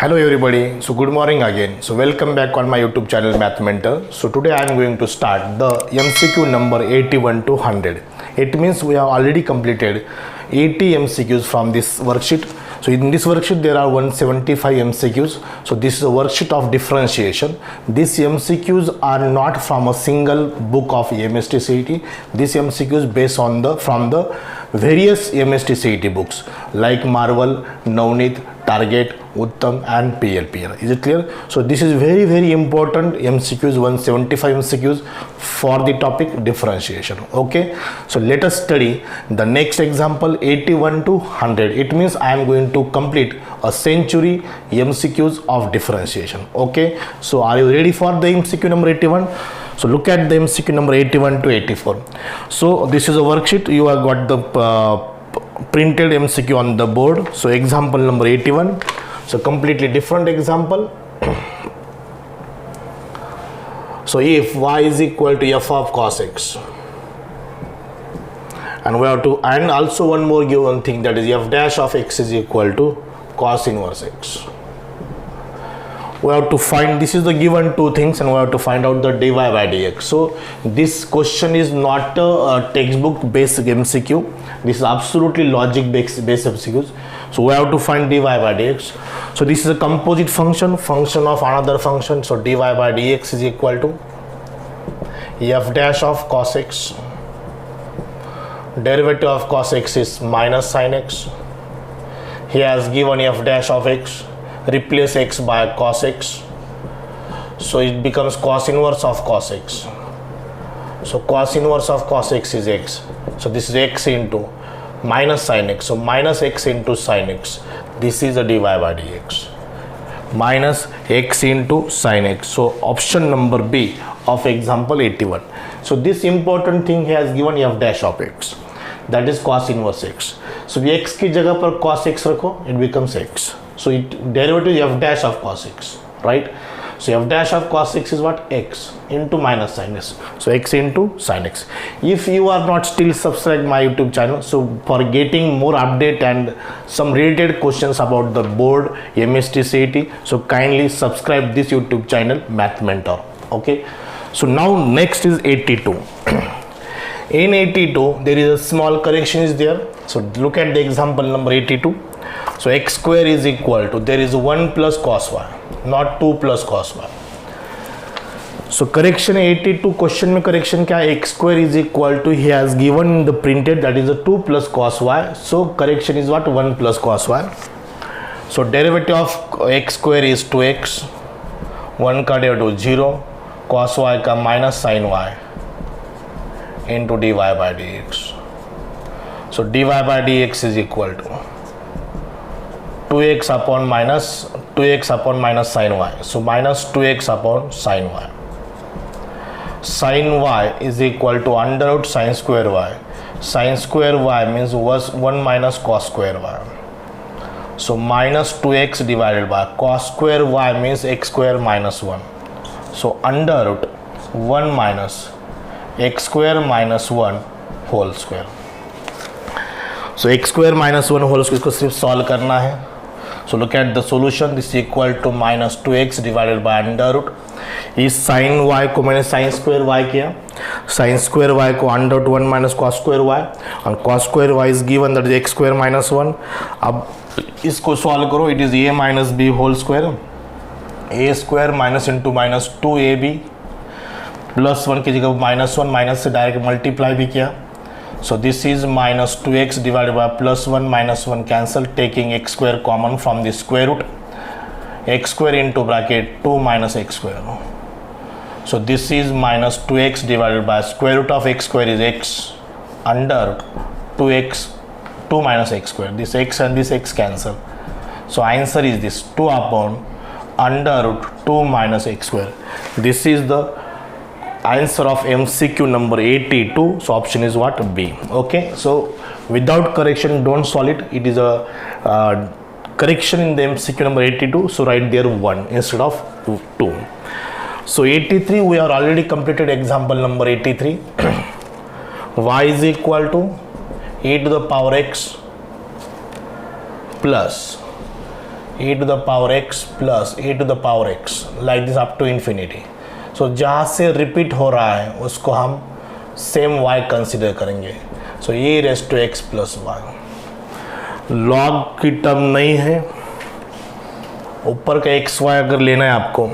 Hello everybody, so good morning again. So welcome back on my YouTube channel Math Mentor. So today I am going to start the MCQ number 81 to 100. It means we have already completed 80 MCQs from this worksheet. So in this worksheet there are 175 MCQs. So this is a worksheet of differentiation. These MCQs are not from a single book of MST CET. These MCQs based on from the various MST CET books like Marvel, Navneet, Target, Uttam and PLPR. Is it clear? So this is very important MCQs, 175 MCQs for the topic differentiation. Okay, so let us study the next example 81 to 100. It means I am going to complete a century MCQs of differentiation. Okay, so are you ready for the MCQ number 81? So look at the MCQ number 81 to 84. So this is a worksheet. You have got the printed MCQ on the board. So example number 81. So completely different example. So if y is equal to f of cos x, and we have to, and also one more given thing, that is f dash of x is equal to cos inverse x. We have to find, this is the given two things, and we have to find out the dy by dx. So this question is not a textbook based MCQ. This is absolutely logic based MCQs. So we have to find dy by dx. So this is a composite function of another function. So dy by dx is equal to f dash of cos x. Derivative of cos x is minus sin x. He has given f dash of x. Replace x by cos x. So it becomes cos inverse of cos x. So cos inverse of cos x is x. So this is x into minus sin x. So minus x into sin x. This is a dy by dx. Minus x into sin x. So option number B of example 81. So this important thing he has given f dash of x. That is cos inverse x. So x की जगह पर cos x रखो, it becomes x. So it derivative f dash of cos x, right? So f dash of cos x is what? X into minus sin x. So x into sin x. If you are not still subscribed my YouTube channel, so for getting more update and some related questions about the board MST CET, so kindly subscribe this YouTube channel Math Mentor. Okay. So now next is 82. In 82 there is a small correction is there. So look at the example number 82. So x square is equal to, there is 1 plus cos y, not 2 plus cos y. So correction 82 question में correction क्या है? X square is equal to, he has given the printed, that is a 2 plus cos y. So correction is what? 1 plus cos y. So derivative of x square is 2x, 1 का derivative 0, cos y का minus sin y into dy by dx. So dy by dx is equal to 2x upon minus sin y. So minus 2x upon sin y. Sin y is equal to under root sin square y. Sin square y means was 1 minus cos square y. So minus 2x divided by cos square y means x square minus 1. So under root 1 minus x square minus 1 whole square. So x square minus 1 whole square को सिर्फ solve करना है. So look at the solution. This is equal to minus 2x divided by under root. इस sin y को मैंने sin square y किया. Sin square y को under root 1 minus cos square y. और cos square y is given, that is x square minus 1. अब इसको solve करो. It is a minus b whole square. a square minus into minus 2ab plus 1 की जगह minus 1 minus से direct multiply भी किया. So this is minus 2x divided by plus 1 minus 1 cancel, taking x square common from the square root, x square into bracket 2 minus x square. So this is minus 2x divided by square root of x square is x under 2x 2 minus x square. This x and this x cancel. So answer is this 2 upon under root 2 minus x square. This is the answer of MCQ number 82. So option is what? B. Okay, so without correction don't solve it. It is a correction in the MCQ number 82. So write there 1 instead of 2. So 83 we are already completed example number 83. Y is equal to e to the power x plus e to the power x plus e to the power x like this up to infinity. So जहाँ से repeat हो रहा है उसको हम same y consider करेंगे. So e raise to x plus y. Log की term नहीं है, ऊपर का एक्स वाई अगर लेना है आपको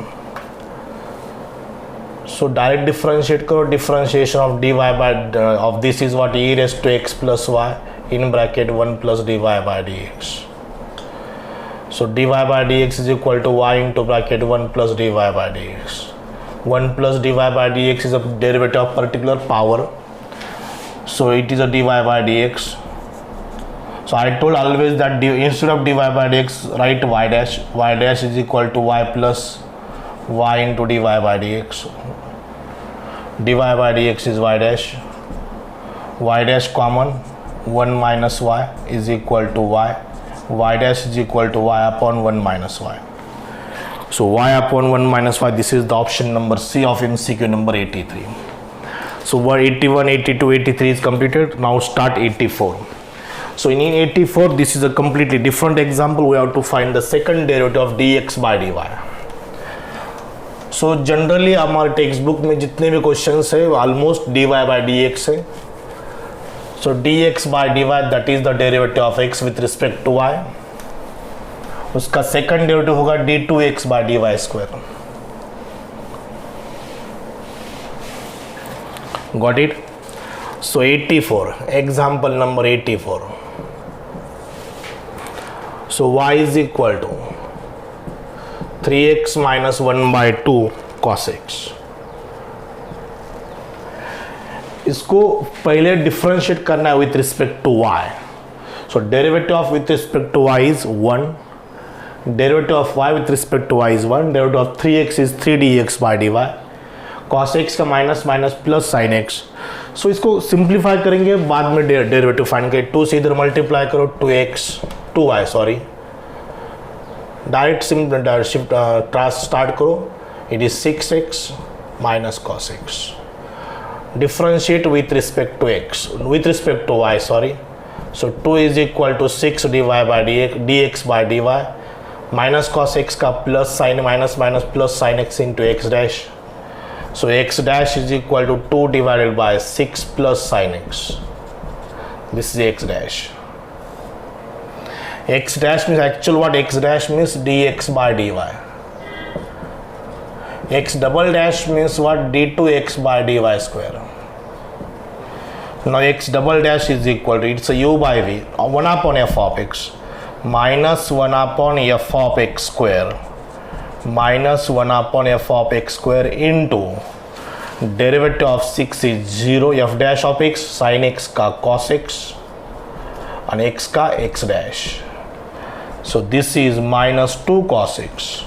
सो डायरेक्ट डिफरेंशिएट करो. Differentiation of d y by of this is what e raise to x plus y in bracket 1 plus d y by d x. So dy by dx is equal to y into bracket 1 plus dy by dx. 1 plus dy by dx is a derivative of particular power. So it is a dy by dx. So I told always that instead of dy by dx, write y dash. Y dash is equal to y plus y into dy by dx. Dy by dx is y dash. Y dash common. 1 minus y is equal to y. Y dash is equal to y upon 1 minus y. So y upon 1 minus y, this is the option number C of MCQ number 83. So 81, 82, 83 is completed. Now start 84. So in 84, this is a completely different example. We have to find the second derivative of dx by dy. So generally हमारे text book में जितने भी questions है almost dy by dx है. So dx by dy, that is the derivative of x with respect to y. उसका second derivative होगा d2x by dy square. Got it? So 84, example number 84. So y is equal to 3x minus 1 by 2 cos x. इसको पहले डिफरेंशिएट करना है with respect to y. So derivative of with respect to y is 1. Derivative of y with respect to y is 1. Derivative of 3x is 3 dx by dy. cos x का minus minus plus sin x. So इसको simplify करेंगे, बाद में derivative find करें. 2 से इधर multiply करो 2y sorry, direct shift start करो. It is 6x minus cos x. Differentiate with respect to x, with respect to y sorry. So 2 is equal to 6 dy by dx by dy minus cos x का plus sin minus minus plus sin x into x dash. So x dash is equal to 2 divided by 6 plus sin x. This is x dash. X dash means actual what x dash means dx by dy. X double dash means what d2x by dy square. Now x double dash is equal to, it's a u by v, 1 upon f of x minus 1 upon f of x square minus 1 upon f of x square into derivative of 6 is 0 f dash of x sin x का cos x and x का x dash. So this is minus 2 cos x.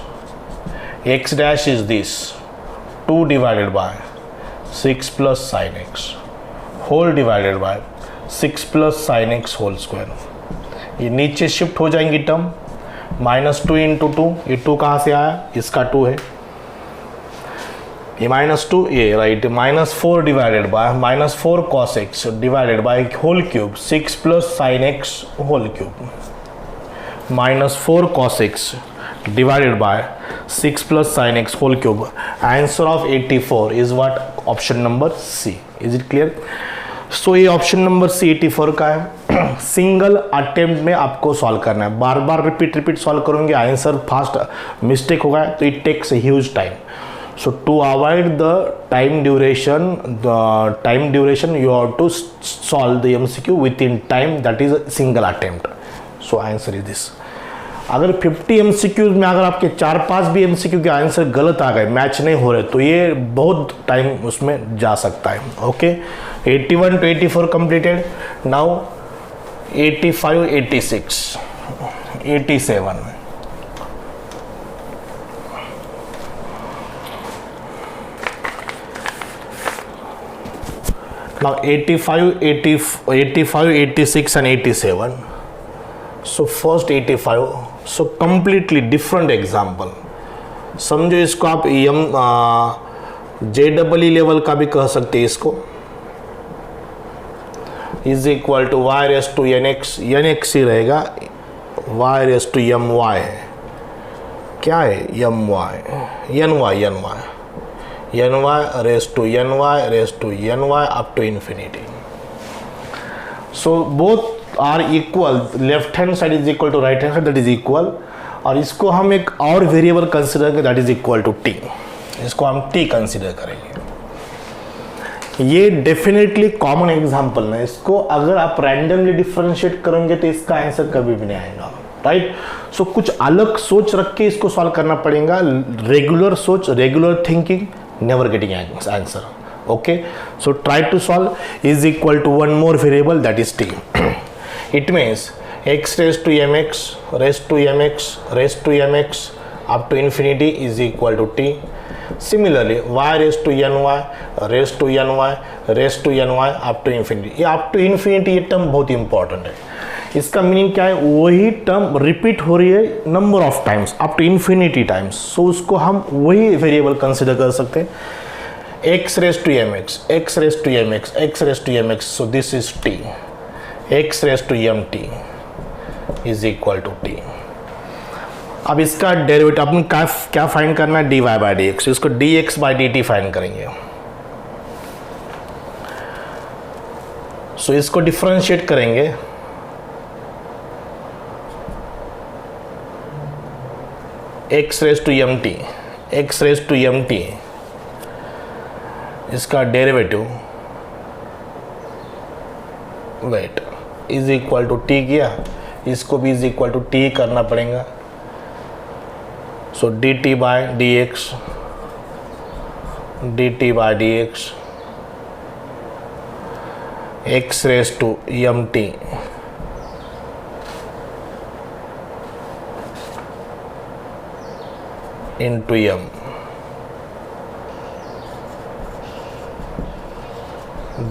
X dash is this 2 divided by 6 plus sin x whole divided by 6 plus sin x whole square. ये नीचे shift हो जाएंगी term. Minus 2 into 2, ये 2 कहाँ से आया, इसका 2 है, ये माइनस 2 ये right. Minus 4 divided by minus 4 cos x divided by whole cube 6 plus sin x whole cube minus 4 cos x divided by 6 plus sin x whole cube. Answer of 84 is what? Option number C. Is it clear? So ये option number C 84 का है. Single attempt में आपको solve करना है, बार बार repeat solve करोगे आंसर फास्ट मिस्टेक होगा तो it takes huge time. So to avoid the time duration you have to solve the MCQ within time, that is a single attempt. So answer is this. अगर 50 MCQ में अगर आपके 4-5 भी MCQ के answer गलत आ गए, मैच नहीं हो रहे, तो ये बहुत टाइम उसमें जा सकता है. Okay, 81 to 84 completed. Now 85, 86, 87. Now 85, 86 and 87. So first 85. So completely different example. समझो इसको आप JEE लेवल का भी कह सकते हैं इसको. Is equal to y raise to nx ही रहेगा, y रेस टू my है. क्या है m y n y n y n y raise to n y raise to n y up to infinity. So both are equal, left hand side is equal to right hand side, that is equal. और इसको हम एक और variable consider करें, that is equal to t. इसको हम T consider करेंगे. ये डेफिनेटली कॉमन एग्जांपल है. इसको अगर आप रैंडमली डिफरेंशिएट करेंगे तो इसका आंसर कभी भी नहीं आएगा, राइट. सो कुछ अलग सोच रख के इसको सॉल्व करना पड़ेगा. रेगुलर सोच, regular thinking, never getting answer. Okay, so try to solve. Is equal to one more variable, that is t. It means x raised to mx raised to mx raised to mx up to infinity is equal to t. Similarly, y raised to ny raised to ny raised to ny up to infinity. ये up to infinity ये term बहुत important है. इसका meaning क्या है? वही term repeat हो रही है number of times, up to infinity times. So उसको हम वही वेरिएबल कंसिडर कर सकते हैं. x raised to mx x raised to mx x raised to mx. So this is t. x raised to mt is equal to t. अब इसका derivative अपन क्या फाइंड करना है? D y by d x. इसको d x by d t find करेंगे. So इसको differentiate करेंगे. X raise to m t, x raise to m t, इसका derivative wait is equal to t किया. इसको भी इज इक्वल टू टी करना पड़ेगा. So d t by d x, d t by d x, x raise to m t into m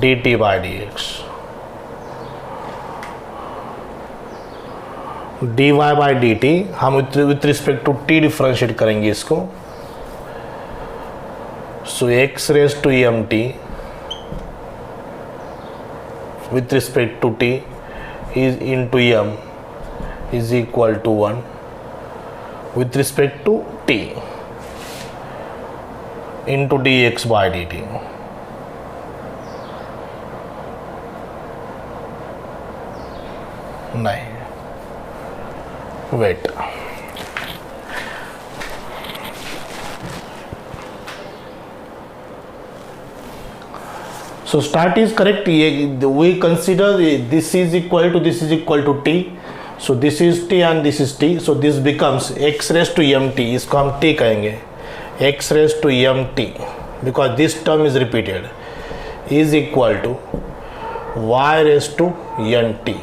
d t by d x. D y by d t हम with respect to t differentiate करेंगे इसको. So x raise to m t with respect to t is into m is equal to 1 with respect to t into d x by d t. नहीं, wait. So start is correct. We consider this is equal to t. So this is t and this is t. So this becomes x raised to mt. इसको हम t कहेंगे. x raised to mt because this term is repeated is equal to y raised to nt.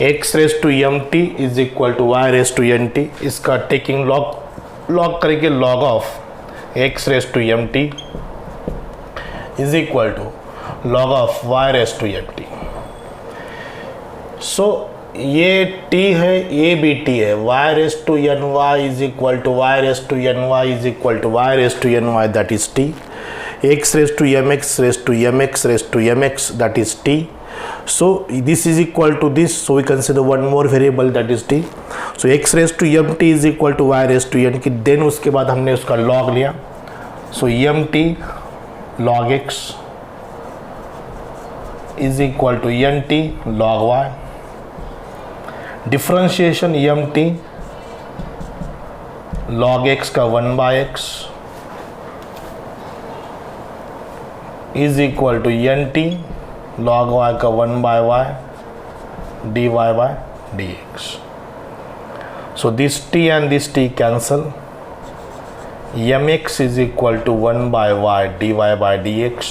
x raise to m t is equal to y raise to n t. इसका taking log करेंगे. Log of x raise to m t is equal to log of y raise to n t. So ये t है, ये भी t है. y raise to n y is equal to y raise to n y is equal to y raise to n y, that is t. x raise to m x raise to m x raise to m x, that is t. So this is equal to this, so we consider one more variable, that is t. So x raised to mt is equal to y raised to n की. then उसके बाद हमने उसका log लिया. So mt log x is equal to nt log y. Differentiation mt log x का 1 by x is equal to nt log y का 1 by y dy by dx. So this t and this t cancel. mx is equal to 1 by y dy by dx.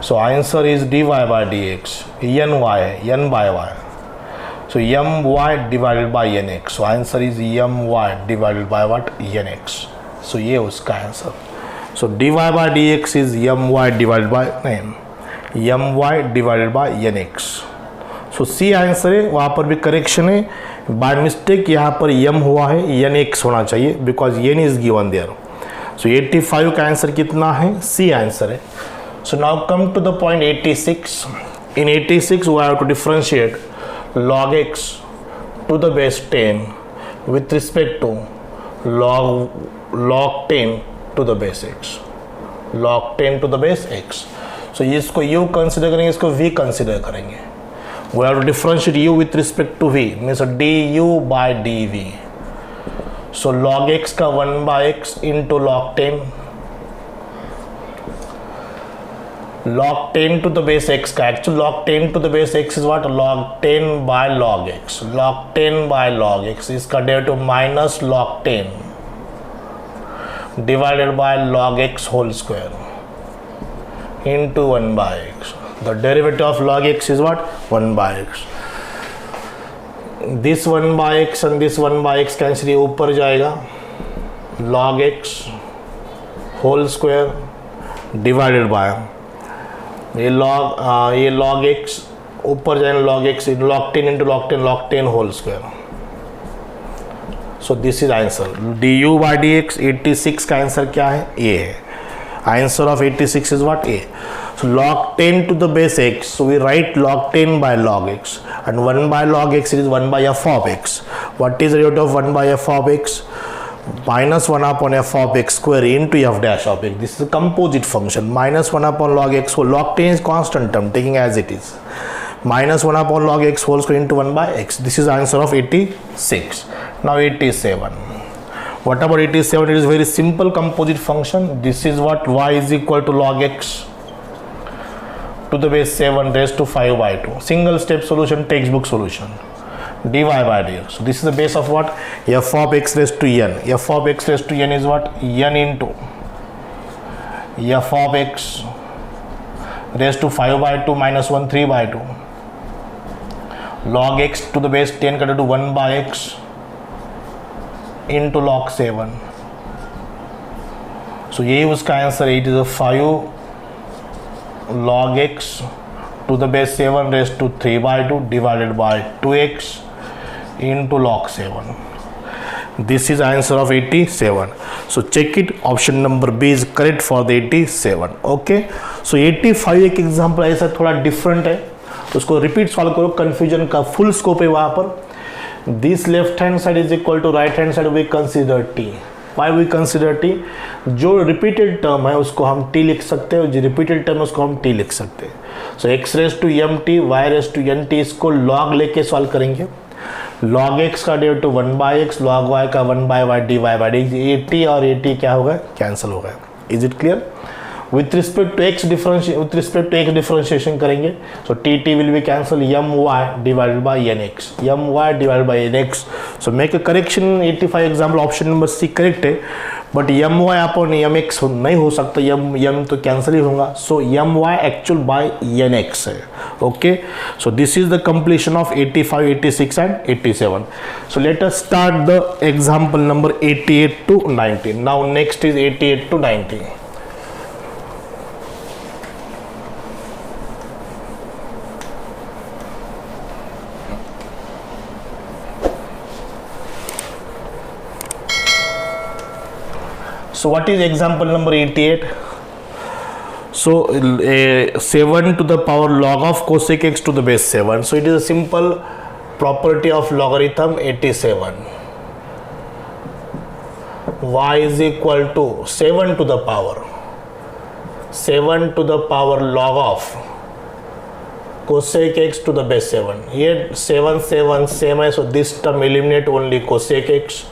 So answer is dy by dx. ny n by y. So my divided by nx. So answer is my divided by what? nx. So ये उसका answer. So dy by dx is my divided by my divided by nx. So C answer है. वहाँ पर भी correction है. By mistake यहाँ पर m हुआ है, nx होना चाहिए because n is given there. So 85 का आंसर कितना है? C आंसर है. So now come to the point 86. In 86 we have to differentiate log x to the base 10 with respect to log 10 to the base x, log 10 to the base x. So इसको u consider करेंगे, इसको v consider करेंगे. We have to differentiate u with respect to v, means du by dv. So log x का 1 by x into log 10, log 10 to the base x का actually log 10 to the base x is what? Log 10 by log x. Log 10 by log x इसका derivative minus log 10 divided by log x whole square into 1 by x. The derivative of log x is what? 1 by x. This 1 by x and this 1 by x cancel, ये ऊपर जाएगा, log x whole square divided by ये log x ऊपर जाएगा, log x log 10 into log 10 whole square. So this is answer. du by dx 86 का answer क्या है? A है. Answer of 86 is what? A. So log 10 to the base x. So we write log 10 by log x, and 1 by log x is 1 by f of x. What is the root of 1 by f of x? Minus 1 upon f of x square into f dash of x. This is a composite function. Minus 1 upon log x. So log 10 is constant term, taking as it is. Minus 1 upon log x whole square into 1 by x. This is answer of 86. Now 87. What about 87? It is very simple composite function. This is what? Y is equal to log x to the base 7 raised to 5 by 2. Single step solution, textbook solution. Dy by dx. So this is the base of what? F of x raised to n. F of x raised to n is what? N into f of x raised to 5 by 2 minus 1 3 by 2. Log x to the base 10 cut to 1 by x into log 7. So ये उसका answer है. It is a 5 log x to the base 7 raised to 3 by 2 divided by 2x into log 7. This is answer of 87. So check it. Option number B is correct for the 87. Okay. So 85 एक example ऐसा थोड़ा different है, उसको repeat solve करो. Confusion का full scope है वहाँ पर. This left hand side is equal to right hand side. We consider t. Why we consider t? जो रिपीटेड टर्म है उसको हम t लिख सकते हैं, जो रिपीटेड टर्म है उसको हम t लिख सकते हैं. So x raise to m t, y raise to n t, इसको log लेके सॉल्व करेंगे. log x का derivative 1 by x, log y का 1 by y d y by d. A t और ए टी क्या होगा? कैंसिल होगा. Is it clear? with respect to x differentiation करेंगे. so tt will be cancel my divided by nx, my divided by nx. so make a correction. 85 example option number C correct है, but my upon mx नहीं हो सकता. m तो cancel ही होगा. so my actual by nx है. okay, so this is the completion of 85, 86 and 87. so let us start the example number 88 to 90. now next is 88 to 90. So what is example number 88? So 7 to the power log of cosec x to the base 7. So it is a simple property of logarithm 87. Y is equal to 7 to the power log of cosec x to the base 7. Here 7 same है, so this term eliminate only cosec x.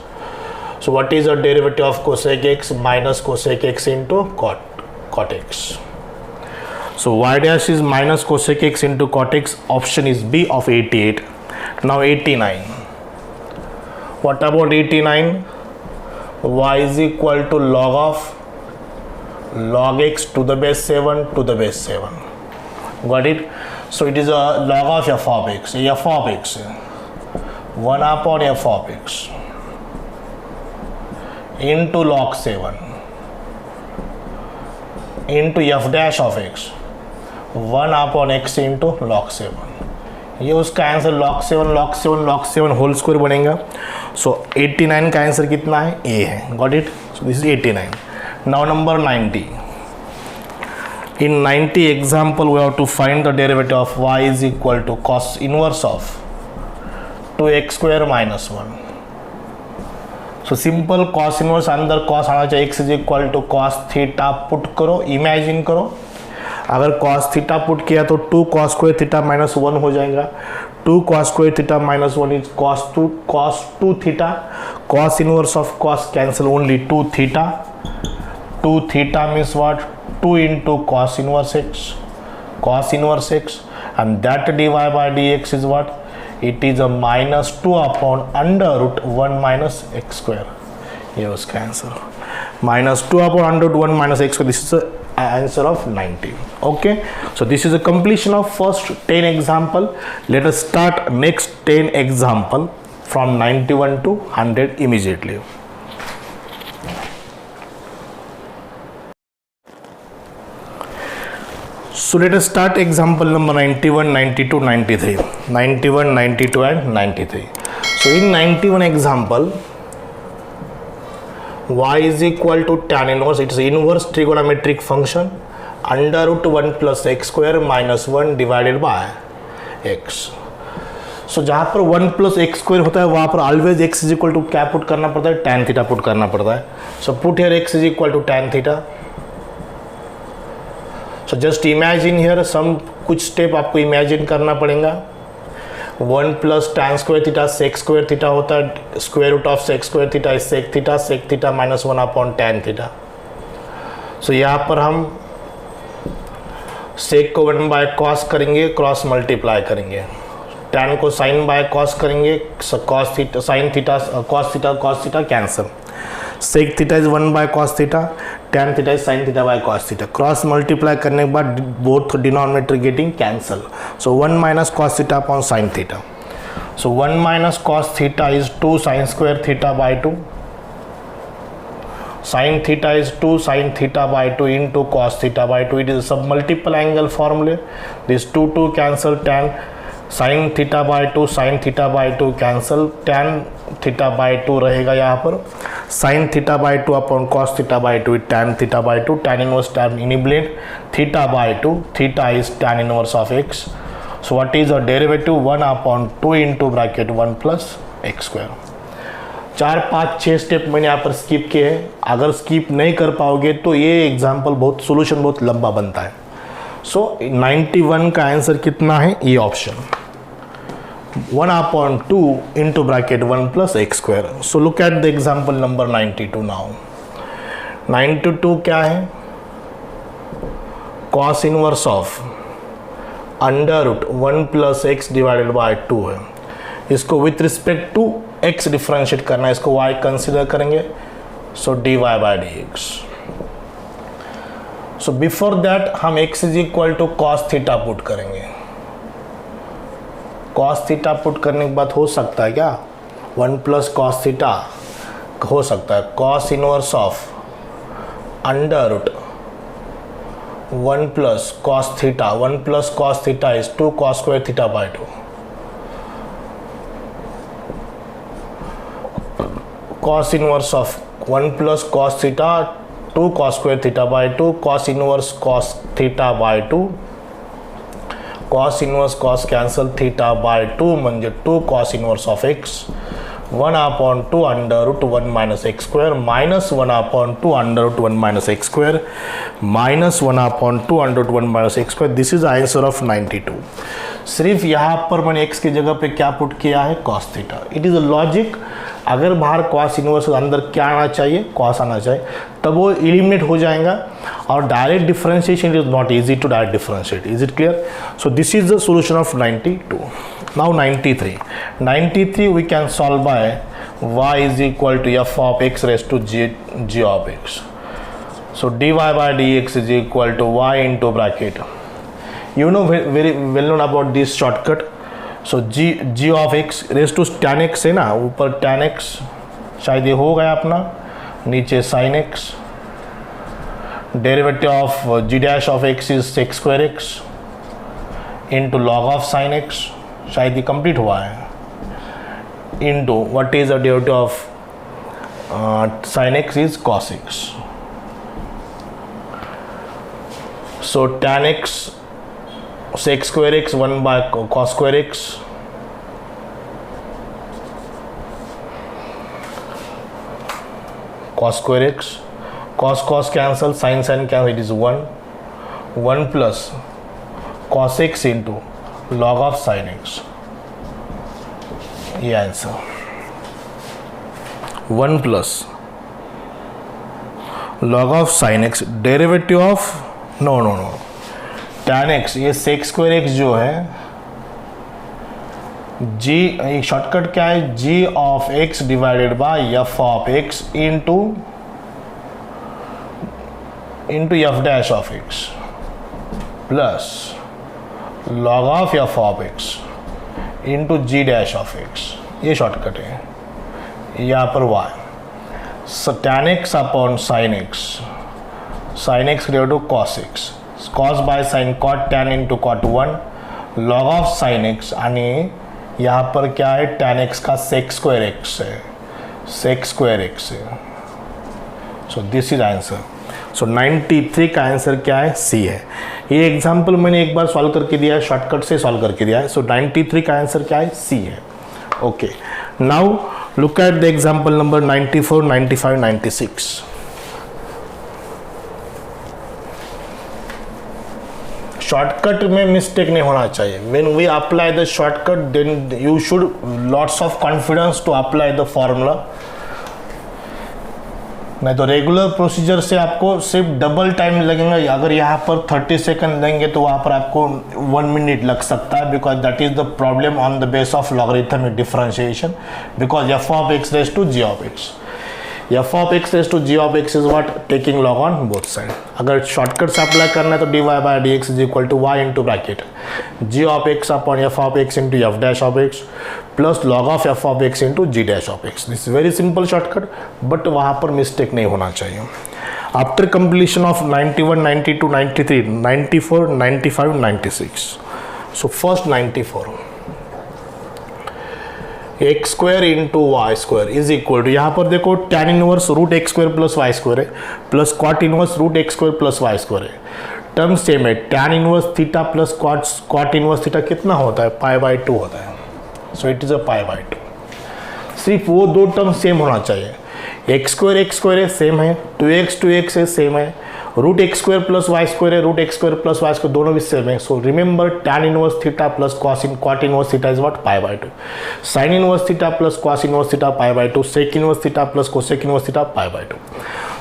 So what is the derivative of cosec x? Minus cosec x into cot x. So y dash is minus cosec x into cot x. Option is B of 88. Now 89. What about 89? Y is equal to log x to the base 7 to the base 7. Got it? So it is a log of f of x. 1 upon f of x into log 7 into f dash of x 1 upon x into log 7. ये उसका answer log 7 whole square बनेगा. सो 89 का answer कितना है? A है. Got it? So this is 89. Now number 90. In 90 example we have to find the derivative of y is equal to cos inverse of 2x square minus 1. So simple cos inverse, अंदर cos आना चाहिए, x is equal to cos theta put करो, imagine करो, अगर cos theta put किया तो 2 cos square theta minus 1 हो जाएगा, 2 cos square theta minus 1 is cos 2 theta, cos inverse of cos cancel, only 2 theta, 2 theta means what, 2 into cos inverse x, and that dy by dx is what, it is a minus 2 upon under root 1 minus x square. ये उसका answer, minus 2 upon under root 1 minus x square. This is the answer of 90. Okay, so this is a completion of first 10 example. Let us start next 10 example from 91 to 100 immediately. So let us start example number 91, 92, 93. 91, 92 and 93. So in 91 example, y is equal to tan inverse, it is inverse trigonometric function under root 1 plus x square minus 1 divided by x. So जहाँ पर 1 plus x square होता है वहाँ पर always x is equal to क्या put करना पड़ता है, tan theta पुट करना पड़ता है. So put here x is equal to tan theta. So just imagine here some कुछ स्टेप आपको इमेजिन करना पड़ेगा. 1 plus tan square theta sec square theta होता है, square root of sec square theta is sec theta minus 1 upon tan theta. So यहाँ पर हम sec को 1 by cos करेंगे, क्रॉस मल्टीप्लाई करेंगे, tan को sin by cos करेंगे, cos theta sin theta cos theta cancel, sec theta is 1 by cos theta, tan theta is sin theta by cos theta, cross multiply करने के बाद both denominator getting cancel. So 1 minus cos theta upon sin theta. So 1 minus cos theta is 2 sin square theta by 2, sin theta is 2 sin theta by 2 into cos theta by 2. It is a sub multiple angle formula. This 2 cancel, tan sin theta by 2 sin theta by 2 cancel, tan theta by 2 रहेगा यहाँ पर, sin theta by 2 upon cos theta by 2 tan theta by 2, tan inverse tan इनिबलेट theta by 2, theta is tan inverse of x. So what is the derivative, 1 upon 2 into bracket 1 plus x square. 4, 5, 6 step मैंने यहाँ पर skip किए हैं. अगर skip नहीं कर पाओगे तो ये एग्जाम्पल बहुत सोल्यूशन बहुत लंबा बनता है. सो 91 का आंसर कितना है, ये option 1 upon 2 into bracket 1 plus x square. So look at the example number 92 now. 92 क्या है, cos inverse of under root 1 plus x divided by 2 है. इसको with respect to x differentiate करना है, इसको y कंसिडर करेंगे. So dy by dx. So before that हम x is equal to cos theta put करेंगे. cos थीटा पुट करने के बाद हो सकता है क्या, 1 प्लस कॉस थीटा हो सकता है, cos inverse of under root 1 plus cos theta, 1 plus cos theta is 2 cos square theta by 2, cos inverse of 1 plus cos theta 2 cos square theta by 2, cos inverse cos theta by 2, cos inverse cos cancel theta by 2 म्हणजे 2 cos inverse of x, 1 upon 2 under root 1 minus x square minus 1 upon 2 under root 1 minus x square minus 1 upon 2 under root 1 minus x square. This is the answer of 92. सिर्फ यहाँ पर मैंने x की जगह पे क्या put किया है, cos theta. It is a logic. अगर बाहर cos इनवर्स अंदर क्या आना चाहिए, cos आना चाहिए, तब वो एलिमिनेट हो जाएगा. और direct differentiation is not easy to direct differentiate. Is it clear? So this is the solution of 92. Now 93. 93 we can solve by y is equal to f of x raised to g of x. So dy by dx is equal to y into bracket. You know very well known about this shortcut. So g of x raised to tan x है ना, ऊपर tan x शायद ये हो गया अपना, नीचे sin x, derivative of g dash of x is sec square x into log of sin x, शायद ये कंप्लीट हुआ है, into what is the derivative of sin x is cos x. So tan x sec square x 1 by cos square x cos square x, cos cos cancel, sin sin cancel, it is 1 plus cos x into log of sin x. ये answer 1 plus log of sin x, derivative of no tan x, ये sec square x जो है g, एक shortcut क्या है, g of x divided by f of x into f dash of x plus log of f of x into g dash of x, ये shortcut है. यहाँ पर y, tan x upon sin x, sin x divide to cos x, cos बाय sin cot tan into cot 1 log of sin x, आणि यहाँ पर क्या है, tan x का sec square x है, sec square x है. So this is answer. So 93 का आंसर क्या है, सी है. ये एग्जाम्पल मैंने एक बार सॉल्व करके दिया है, शॉर्टकट से सॉल्व करके दिया है. सो 93 का आंसर क्या है, सी है. Okay, now look at the example number 94, 95, 96. Shortcut में मिस्टेक नहीं होना चाहिए. When we apply the shortcut then you should lots of confidence to apply the formula. नहीं तो रेगुलर प्रोसीजर से आपको सिर्फ डबल टाइम लगेगा. अगर यहाँ पर 30 सेकंड लेंगे तो वहाँ पर आपको 1 मिनट लग सकता है, because that is the problem on the base of logarithmic differentiation, because f of x raise to g of x, f of x raise to g of x is what, taking log on both side. अगर shortcut से apply करना है तो dy बाय dx is equal to y into bracket g of x upon f of x into f dash of x plus log of f of x into g dash of x. This is very simple shortcut, but वहाँ पर mistake नहीं होना चाहिए. After completion of 91, 92, 93, 94, 95, 96. So first 94, x square into y square is equal to, यहाँ पर देखो tan inverse root x square plus y square है, plus cot inverse root x square plus y square है. Term same है, tan inverse theta plus cot inverse theta कितना होता है, π/2 होता है. So it is a π/2. सिर्फ वो दो टर्म सेम होना चाहिए. एक्स स्क्वायर है सेम है, 2x है सेम है, root x square plus y square है, root x square plus y square दोनों भी सेम है. So remember tan inverse theta plus cot inverse theta is what, π/2. Sine inverse theta plus cos inverse theta π/2, sec inverse theta plus cosec inverse theta π/2.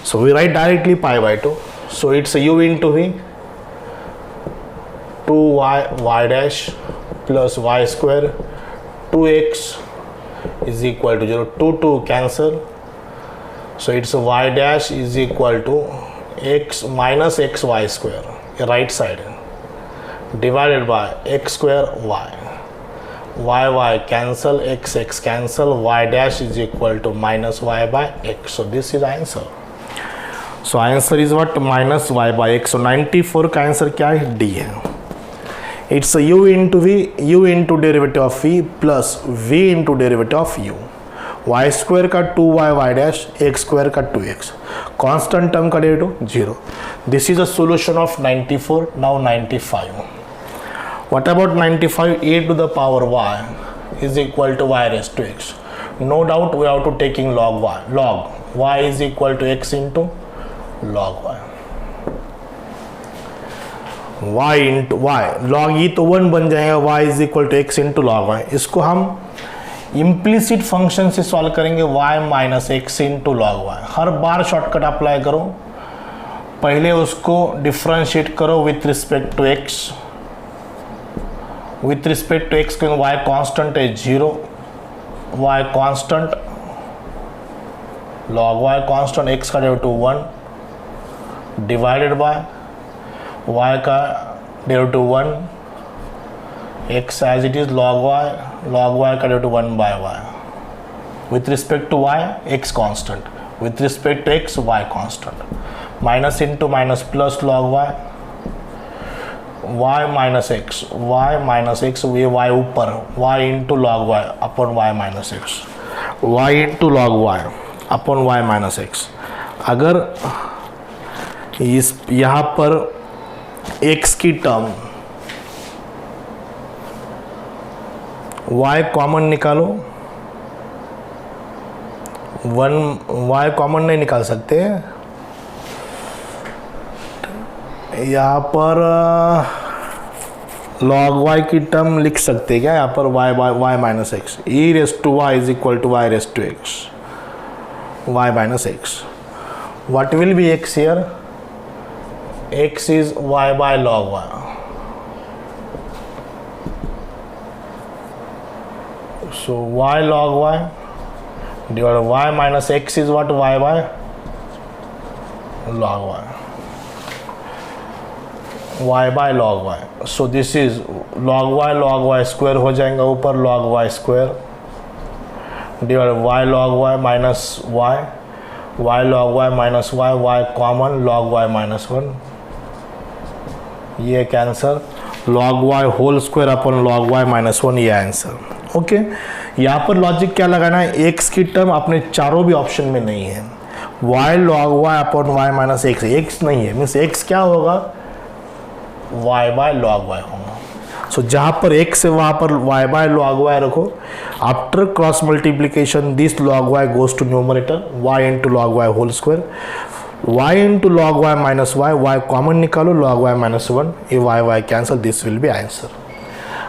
So we write directly π/2. So it's u into v 2y dash plus y square 2x is equal to 0, 2 cancel, so it's y dash is equal to x minus xy square, the right side, divided by x square y cancel, x cancel, y dash is equal to minus y by x. So this is answer. So answer is what, minus y by x. So 94 का answer क्या है, D है. It's u into v, u into derivative of v plus v into derivative of u. y square का 2y dash, x square का 2x, constant term का derivative 0. This is a solution of 94. Now 95. What about 95? a to the power y is equal to y raised to x. No doubt we have to taking log y. Log y is equal to x into log y. y into y, log e तो 1 बन जाएगा, y is equal to x into log y. इसको हम implicit function से solve करेंगे, y minus x into log y. हर बार shortcut apply करो, पहले उसको डिफ्रेंशिएट करो with respect to x. With respect to x क्योंकि y कांस्टेंट है 0, y constant, log y constant, x का डेरिवेटिव 1 डिवाइडेड बाय y का derivative 1, x as it is log y का derivative 1 by y. With respect to y x constant, with respect to x y constant. Minus into minus plus log y minus x, ये y ऊपर, y into log y upon y minus x, y into log y upon y minus x. अगर इस यहाँ पर x की term y common निकालो, 1 y common नहीं निकाल सकते, यहाँ पर log y की टर्म लिख सकते हैं क्या, यहाँ पर y minus x, e raise to y is equal to y raise to x, y minus x. What will be x here? X is y by log y. So y log y divided by y minus x is what? Y by log y. Y by log y. So this is log y square हो जाएगा ऊपर, log y square divided by y log y minus y log y minus y common log y minus 1. ये answer log y whole square upon log y minus 1, ये answer. Okay, यहाँ पर logic क्या लगाना है, x की term अपने चारों भी ऑप्शन में नहीं है, y log y अपन y माइनस x नहीं है, मीन्स x क्या होगा, y by log y होगा. सो जहाँ पर x है वहाँ पर y by log y रखो. After cross multiplication this log y goes to numerator, y into log y whole square, y into log y minus y common निकालो, log y minus 1, ये y cancel, this will be answer.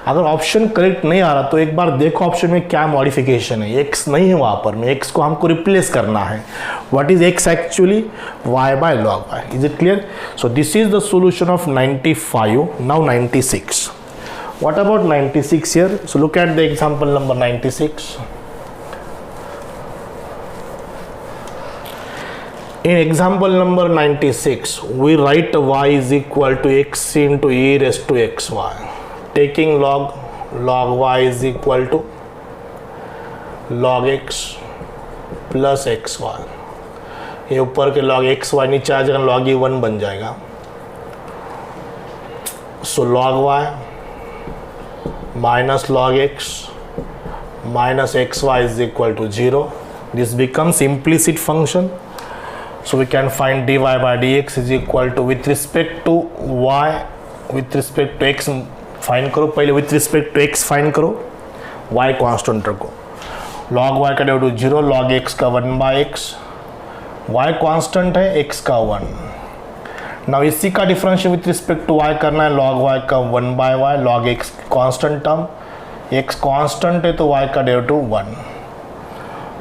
अगर option correct नहीं आ रहा तो एक बार देखो option में क्या मॉडिफिकेशन है, x नहीं है वहाँ पर, में x को हमको रिप्लेस करना है. What is x actually, y by log y. Is it clear? So this is the solution of 95. Now 96. What about 96 here? So look at the example number 96. In example number 96, we write y is equal to x into e raised to xy. Taking log y is equal to log x plus xy. ये ऊपर के log xy नीचे आ जाएगा, log e 1 बन जाएगा. So log y minus log x minus xy is equal to 0. This becomes implicit function. So we can find dy by dx is equal to, with respect to y, with respect to x find करो पहले, with respect to x find करो, y constant रखो, log y का derivative 0, log x का 1 by x, y constant है, x का 1. Now इसी का differential with respect to y करना है, log y का 1 by y, log x constant term, x constant है तो y का डेरिवेटिव 1.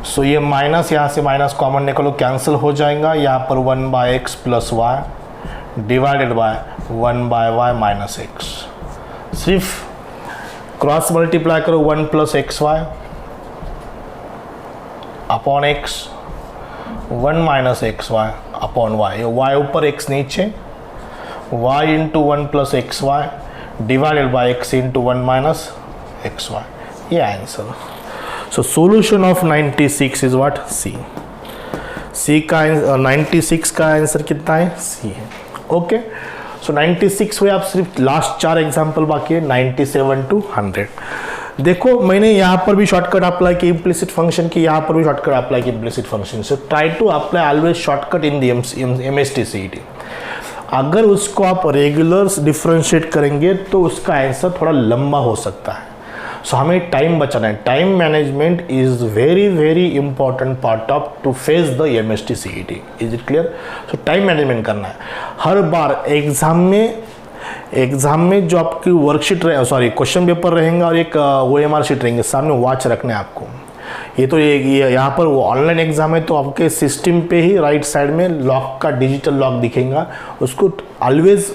सो ये माइनस, यहाँ से माइनस कॉमन निकलो, कैंसिल हो जाएगा, यहाँ पर 1 by x plus y divided by 1 by y minus x. सिर्फ क्रॉस मल्टीप्लाई करो, 1 plus x y upon x, 1 minus x y upon y, y ऊपर x नीचे, y into 1 plus x y divided by x into 1 minus x y, ये answer. So solution of 96 is what, C का 96 का answer कितना है, C है. Okay, सो 96 हुए, आप सिर्फ लास्ट 4 एग्जाम्पल बाकी है, 97 to 100. देखो मैंने यहाँ पर भी शॉर्टकट अप्लाई की इम्प्लिसिट फंक्शन की, यहाँ पर भी शॉर्टकट अप्लाई की implicit function. So try to apply always shortcut in the MST-CET. अगर उसको आप रेगुलर डिफ्रेंशिएट करेंगे तो उसका आंसर थोड़ा लंबा हो सकता है. सो हमें टाइम बचाना है. Time management is very very important part of to face the MST-CET. Is it clear? So time management करना है. हर बार एग्जाम में जो आपकी वर्कशीट क्वेश्चन पेपर रहेगा और एक OMR शीट रहेंगे, सामने वॉच रखना है आपको. ये तो ये यहाँ पर वो ऑनलाइन एग्जाम है तो आपके सिस्टम पे ही राइट साइड में लॉक का डिजिटल लॉक दिखेगा, उसको ऑलवेज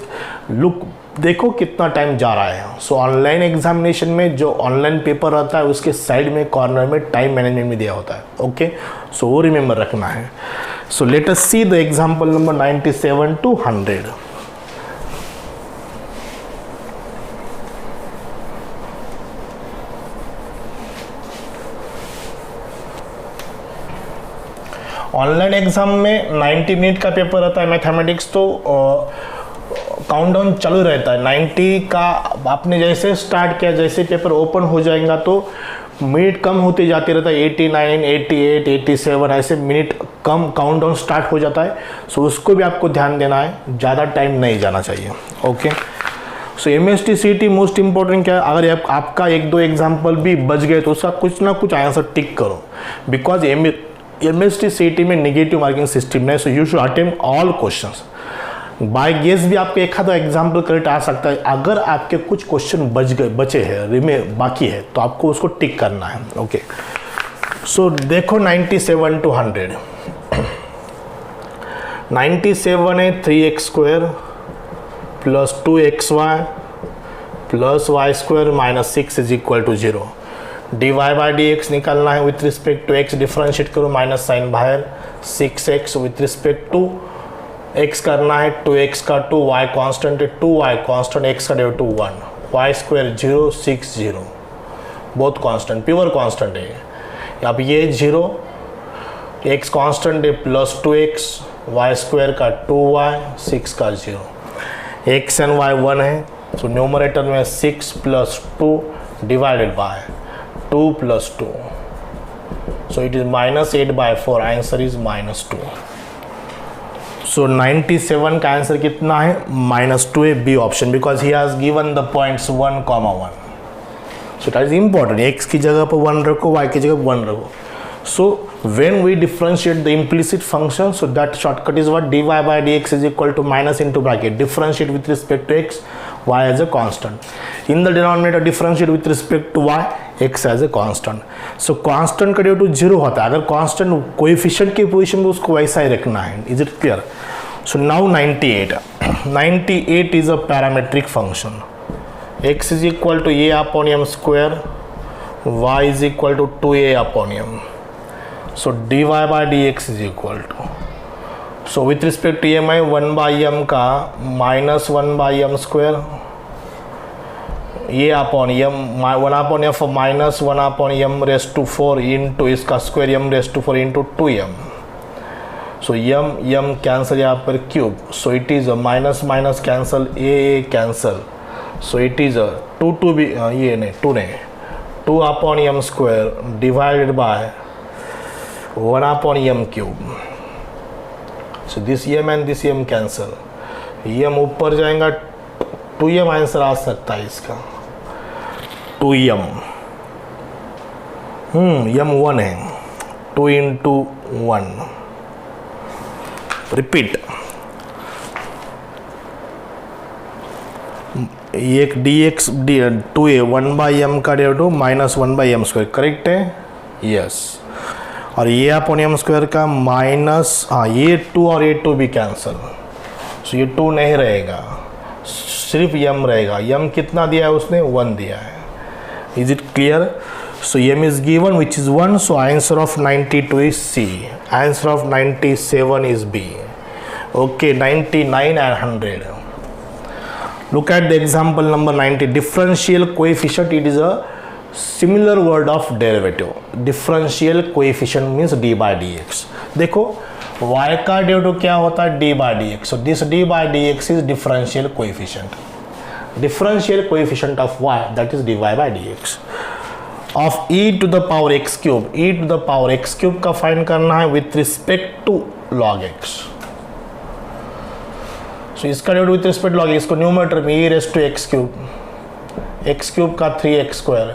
लुक, देखो कितना टाइम जा रहा है. सो ऑनलाइन एग्जामिनेशन में जो ऑनलाइन पेपर रहता है उसके साइड में कॉर्नर में टाइम मैनेजमेंट में दिया होता है. ओके, सो वो रिमेंबर रखना है. So let us see the example number 97 to 100. Online exam में 90 मिनट का पेपर रहता है मैथमेटिक्स, तो काउंटडाउन चालू रहता है. 90 का आपने जैसे स्टार्ट किया, जैसे पेपर ओपन हो जाएगा तो मिनट कम होते जाते रहता है. 89, 88, 87 ऐसे मिनट कम काउंटडाउन स्टार्ट हो जाता है. सो उसको भी आपको ध्यान देना है, ज़्यादा टाइम नहीं जाना चाहिए. ओके, सो MST-CET मोस्ट इंपॉर्टेंट क्या है, अगर आपका 1-2 एग्जाम्पल भी बच गए तो उसका कुछ ना कुछ आंसर टिक करो, बिकॉज MST CT में नेगेटिव मार्किंग सिस्टम है, so you should attempt all questions. By guess भी आपके एक आधा एग्जाम्पल करेक्ट आ सकता है। अगर आपके कुछ क्वेश्चन बचे हैं बाकी है तो आपको उसको टिक करना है। ओके, सो देखो 97 to 100, 97 है 3x² plus 2xy plus y² minus 6 is equal to 0। dy by dx निकालना है with respect to x, differentiate करो, माइनस साइन बाहर, 6x with respect to x करना है 2x का 2, y कांस्टेंट है 2y कांस्टेंट, x का derivative 1, y² 0 6 0 both constant, pure constant है। अब ये 0, x कांस्टेंट है प्लस 2x, y² का 2y 6 का 0, x एंड y 1 है, सो न्यूमरेटर में 6 plus 2 divided by 2 plus 2, so it is minus 8/4, answer is -2। So 97 का आंसर कितना है -2 है, B option, because he has given the points 1, 1। So that is important, x की जगह पर 1 रखो, y की जगह 1 रखो। So when we differentiate the implicit function, so that shortcut is what, dy by dx is equal to minus into bracket, differentiate with respect to x, y as a constant. In the denominator differentiate with respect to y, x as a constant. So constant का derivative 0 होता है, अगर constant coefficient की position में उसको वैसा ही रखना है। Is it clear? So now 98, 98 is a parametric function. x is equal to a upon m square, y is equal to 2a upon m. So dy by dx is equal to, so with respect to m, 1 by m का minus 1 by m square, a upon m, 1 upon f minus 1 upon m raised to 4 into इसका square m raised to 4 into 2m. So m cancel यहाँ पर cube, so it is a minus cancel, a cancel, so it is a 2 भी ये नहीं 2 नहीं 2 upon m square divided by 1 upon m cube. So this m and this m cancel, m ऊपर जाएगा, 2m answer आ सकता है इसका, 2m, m 1 है, 2 into 1, रिपीट, एक dx 2a 1 by m का derivative minus 1 by m square, correct है, yes. और ये अपॉन एम स्क्वायर का माइनस, ये 2 और ये 2 भी कैंसिल, सो ये 2 नहीं रहेगा, सिर्फ m रहेगा। m कितना दिया है उसने, 1 दिया है। Is it clear? So m is given which is 1, so answer of 92 is C, answer of 97 is B। Okay, 99 and 100। Look at the example number 90, differential coefficient, it is a similar word of derivative. Differential coefficient means d by dx. देखो y का derivative क्या होता है, d by dx. So this d by dx is differential coefficient. Differential coefficient of y, that is dy by dx. Of e to the power x cube. e to the power x cube का फाइंड करना है with respect to log x. So इसका derivative with respect log, इसको numerator में e raised to x cube का 3x square,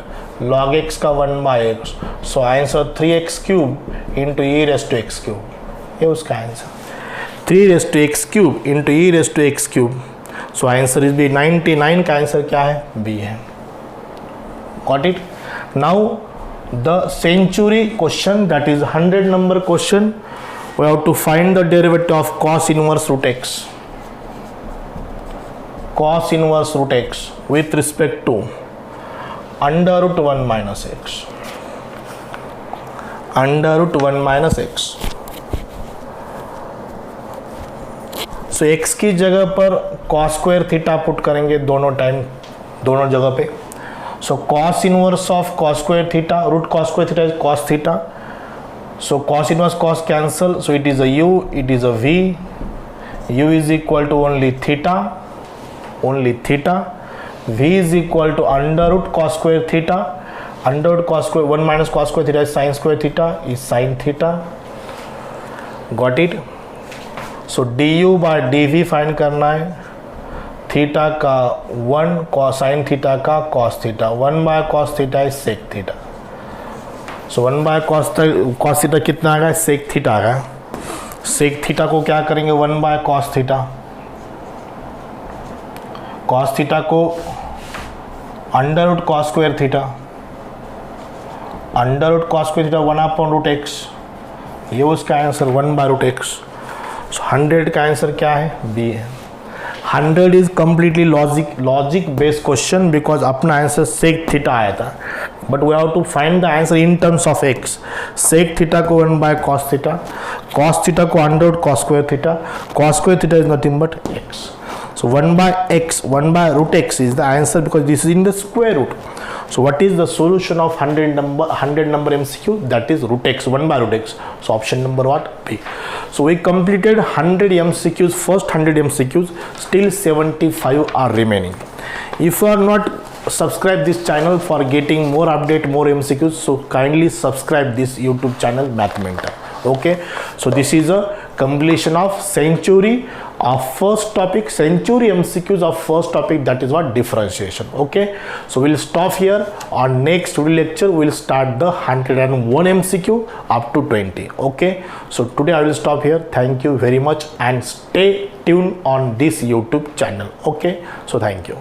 log x का 1 by x, so answer 3x cube into e raised to x cube, ये उसका आंसर 3 raised to x cube into e raised to x cube, so answer is B. 99 का answer क्या है, B है। Got it? Now the century question, that is 100 number question, we have to find the derivative of cos inverse root x, cos inverse root x with respect to under root 1 minus x, under root 1 minus x. So x की जगह पर cos square theta put करेंगे दोनों time, दोनों जगह पे। So cos inverse of cos square theta, root cos square theta is cos theta. So cos inverse cos cancel, so it is a u, it is a v, u is equal to only theta, v is equal to under root cos square theta, under root cos square 1 minus cos square theta is sin square theta, is sin theta. Got it? So du by dv find करना है, theta का 1 cos sin theta का cos theta, 1 by cos theta is sec theta. So 1 by cos theta कितना आ गया, sec theta आ गया। सेक theta को क्या करेंगे, 1 by cos theta, cos theta को under root cos square theta, under root cos square theta 1 upon root x, ये उसका answer 1 by root x. So 100 का आंसर क्या है, बी है। 100 is completely logic based question because अपना answer sec theta आया था, but we have to find the answer in terms of x. Sec theta को 1 बाय कॉस थीटा को under root cos square theta is nothing but x. So 1 by x, 1 by root x is the answer because this is in the square root. So what is the solution of 100 number MCQ? That is root x, 1 by root x. So option number what? B. So we completed 100 MCQs, first 100 MCQs, still 75 are remaining. If you are not subscribe this channel for getting more update, more MCQs, so kindly subscribe this YouTube channel Math Mentor. Okay, so this is a completion of century of first topic, century MCQs of first topic, that is what, differentiation. Okay, so we'll stop here. On next lecture we'll start the 101 MCQ up to 20. Okay, so today I will stop here. Thank you very much and stay tuned on this YouTube channel. Okay, so thank you.